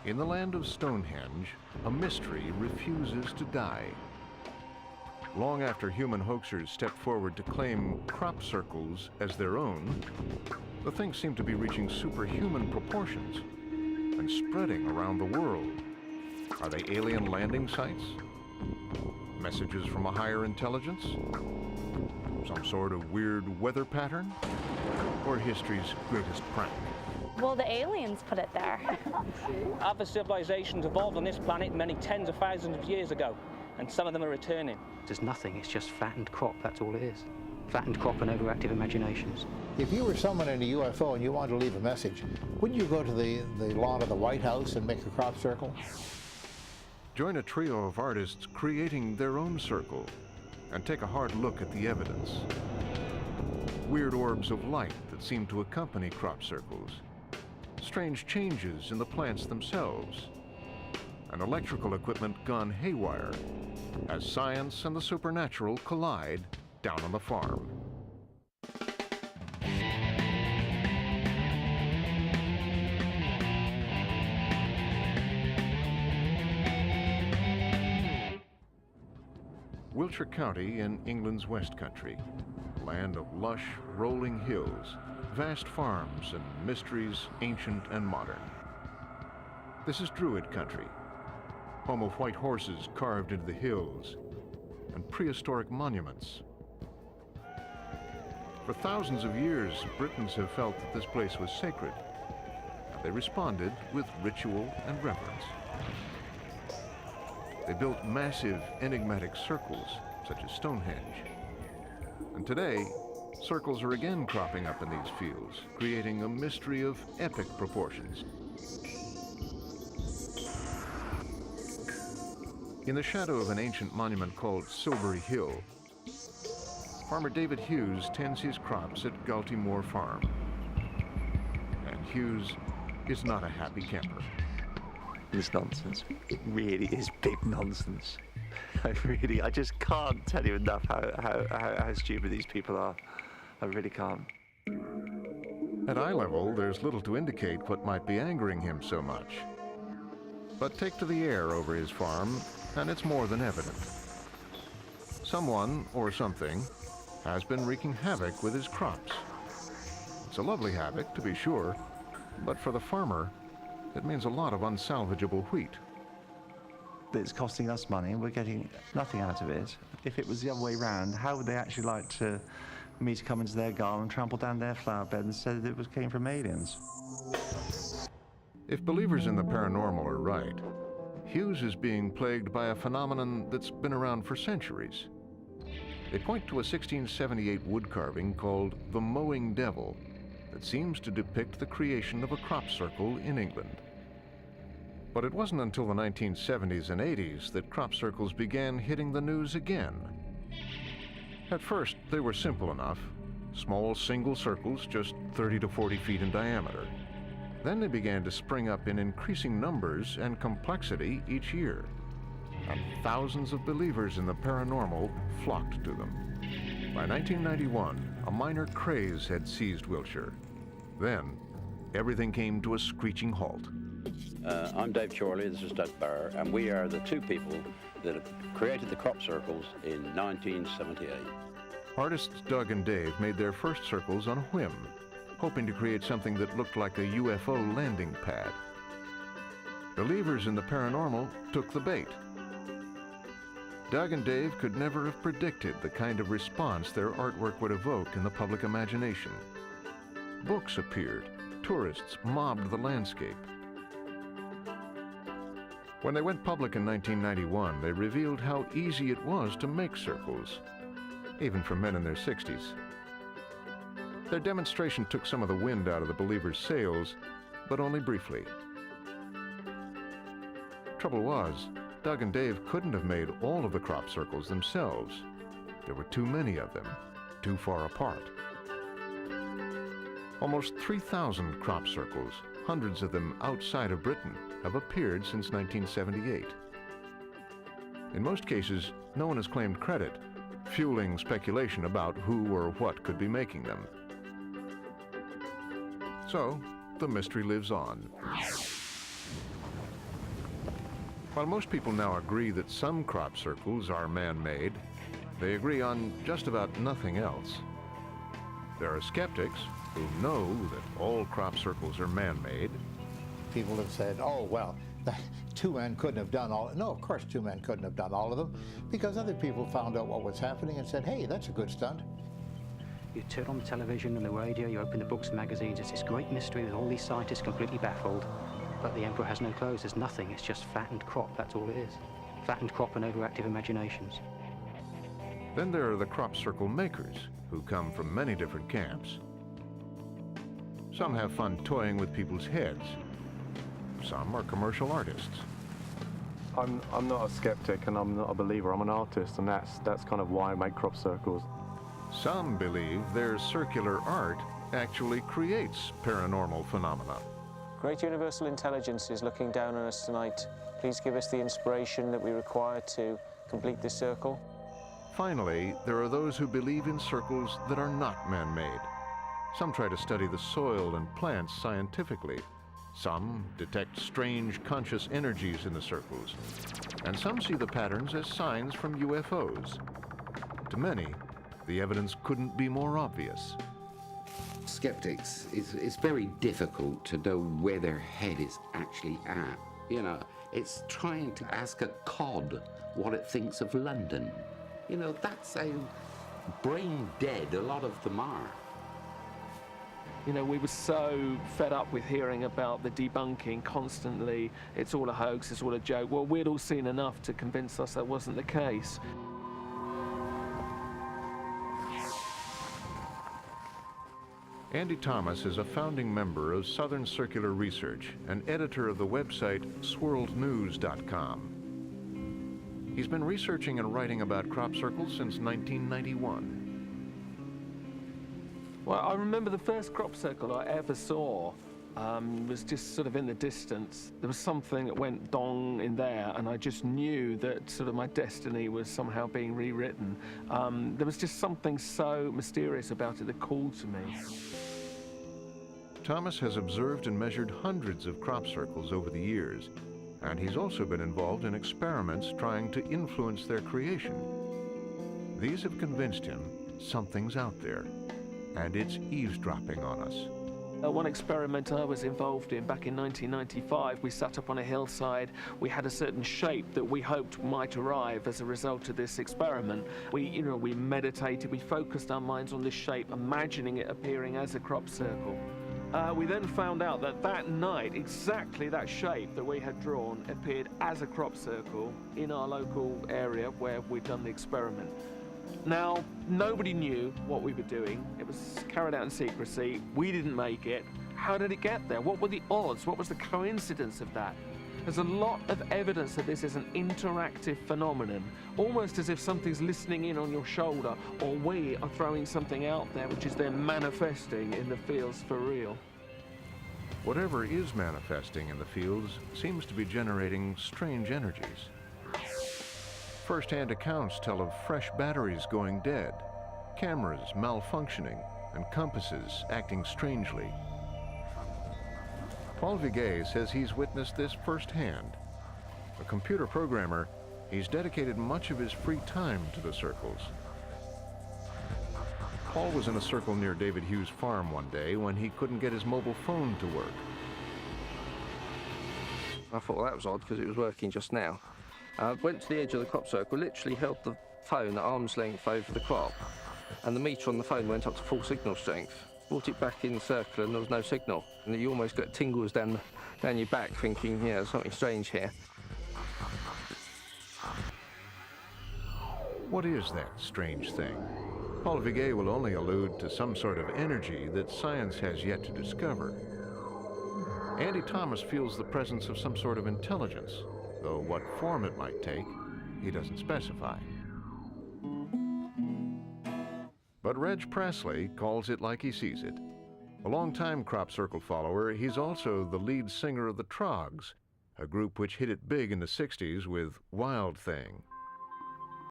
In the land of Stonehenge, a mystery refuses to die. Long after human hoaxers stepped forward to claim crop circles as their own, the things seem to be reaching superhuman proportions and spreading around the world. Are they alien landing sites? Messages from a higher intelligence? Some sort of weird weather pattern? Or history's greatest prank? Well, the aliens put it there. Other civilizations evolved on this planet many tens of thousands of years ago, and some of them are returning. There's nothing, it's just flattened crop, that's all it is. Flattened crop and overactive imaginations. If you were someone in a UFO and you wanted to leave a message, wouldn't you go to the lawn of the White House and make a crop circle? Join a trio of artists creating their own circle and take a hard look at the evidence. Weird orbs of light that seem to accompany crop circles. Strange changes in the plants themselves. And electrical equipment gone haywire as science and the supernatural collide down on the farm. Wiltshire County in England's West Country, land of lush, rolling hills, vast farms, and mysteries ancient and modern. This is Druid country, home of white horses carved into the hills and prehistoric monuments. For thousands of years, Britons have felt that this place was sacred, and they responded with ritual and reverence. They built massive, enigmatic circles, such as Stonehenge. And today, circles are again cropping up in these fields, creating a mystery of epic proportions. In the shadow of an ancient monument called Silbury Hill, farmer David Hughes tends his crops at Galtymore Farm. And Hughes is not a happy camper. It's nonsense. It really is big nonsense. I just can't tell you enough how stupid these people are. I really can't. At eye level, there's little to indicate what might be angering him so much. But take to the air over his farm, and it's more than evident. Someone, or something, has been wreaking havoc with his crops. It's a lovely havoc, to be sure, but for the farmer, it means a lot of unsalvageable wheat. It's costing us money and we're getting nothing out of it. If it was the other way around, how would they actually like me to come into their garden and trample down their flower bed and say that it came from aliens? If believers in the paranormal are right, Hughes is being plagued by a phenomenon that's been around for centuries. They point to a 1678 wood carving called the Mowing Devil that seems to depict the creation of a crop circle in England. But it wasn't until the 1970s and 80s that crop circles began hitting the news again. At first, they were simple enough, small single circles just 30 to 40 feet in diameter. Then they began to spring up in increasing numbers and complexity each year, and thousands of believers in the paranormal flocked to them. By 1991, a minor craze had seized Wiltshire. Then, everything came to a screeching halt. I'm Dave Chorley, this is Doug Barr, and we are the two people that created the crop circles in 1978. Artists Doug and Dave made their first circles on a whim, hoping to create something that looked like a UFO landing pad. Believers in the paranormal took the bait. Doug and Dave could never have predicted the kind of response their artwork would evoke in the public imagination. Books appeared, tourists mobbed the landscape. When they went public in 1991, they revealed how easy it was to make circles, even for men in their 60s. Their demonstration took some of the wind out of the believers' sails, but only briefly. Trouble was, Doug and Dave couldn't have made all of the crop circles themselves. There were too many of them, too far apart. Almost 3,000 crop circles, hundreds of them outside of Britain, have appeared since 1978. In most cases, no one has claimed credit, fueling speculation about who or what could be making them. So, the mystery lives on. While most people now agree that some crop circles are man-made, they agree on just about nothing else. There are skeptics who know that all crop circles are man-made. People have said, oh, well, two men couldn't have done all. No, of course two men couldn't have done all of them, because other people found out what was happening and said, hey, that's a good stunt. You turn on the television and the radio, you open the books and magazines, it's this great mystery with all these scientists completely baffled. But the emperor has no clothes, there's nothing, it's just fattened crop, that's all it is. Fattened crop and overactive imaginations. Then there are the crop circle makers, who come from many different camps. Some have fun toying with people's heads. Some are commercial artists. I'm not a skeptic and I'm not a believer, I'm an artist, and that's kind of why I make crop circles. Some believe their circular art actually creates paranormal phenomena. Great universal intelligence is looking down on us tonight. Please give us the inspiration that we require to complete this circle. Finally, there are those who believe in circles that are not man-made. Some try to study the soil and plants scientifically. Some detect strange conscious energies in the circles. And some see the patterns as signs from UFOs. To many, the evidence couldn't be more obvious. Skeptics, it's very difficult to know where their head is actually at. You know, it's trying to ask a cod what it thinks of London. You know, that's how brain dead a lot of them are. You know, we were so fed up with hearing about the debunking constantly. It's all a hoax, it's all a joke. Well, we'd all seen enough to convince us that wasn't the case. Andy Thomas is a founding member of Southern Circular Research and editor of the website swirlednews.com. He's been researching and writing about crop circles since 1991. Well, I remember the first crop circle I ever saw was just sort of in the distance. There was something that went dong in there, and I just knew that sort of my destiny was somehow being rewritten. There was just something so mysterious about it that called to me. Thomas has observed and measured hundreds of crop circles over the years, and he's also been involved in experiments trying to influence their creation. These have convinced him something's out there, and it's eavesdropping on us. One experiment I was involved in back in 1995, we sat up on a hillside. We had a certain shape that we hoped might arrive as a result of this experiment. We meditated, we focused our minds on this shape, imagining it appearing as a crop circle. We then found out that that night, exactly that shape that we had drawn appeared as a crop circle in our local area where we'd done the experiment. Now, nobody knew what we were doing. It was carried out in secrecy. We didn't make it. How did it get there? What were the odds? What was the coincidence of that? There's a lot of evidence that this is an interactive phenomenon, almost as if something's listening in on your shoulder, or we are throwing something out there which is then manifesting in the fields for real. Whatever is manifesting in the fields seems to be generating strange energies. First-hand accounts tell of fresh batteries going dead, cameras malfunctioning, and compasses acting strangely. Paul Viguet says he's witnessed this firsthand. A computer programmer, he's dedicated much of his free time to the circles. Paul was in a circle near David Hughes' farm one day when he couldn't get his mobile phone to work. I thought, well, that was odd because it was working just now. I went to the edge of the crop circle, literally held the phone at arm's length over the crop, and the meter on the phone went up to full signal strength. Brought it back in the circle and there was no signal. And you almost got tingles down your back thinking, yeah, there's something strange here. What is that strange thing? Paul Viguet will only allude to some sort of energy that science has yet to discover. Andy Thomas feels the presence of some sort of intelligence, though what form it might take, he doesn't specify. But Reg Presley calls it like he sees it. A longtime crop circle follower, he's also the lead singer of the Troggs, a group which hit it big in the 60s with Wild Thing.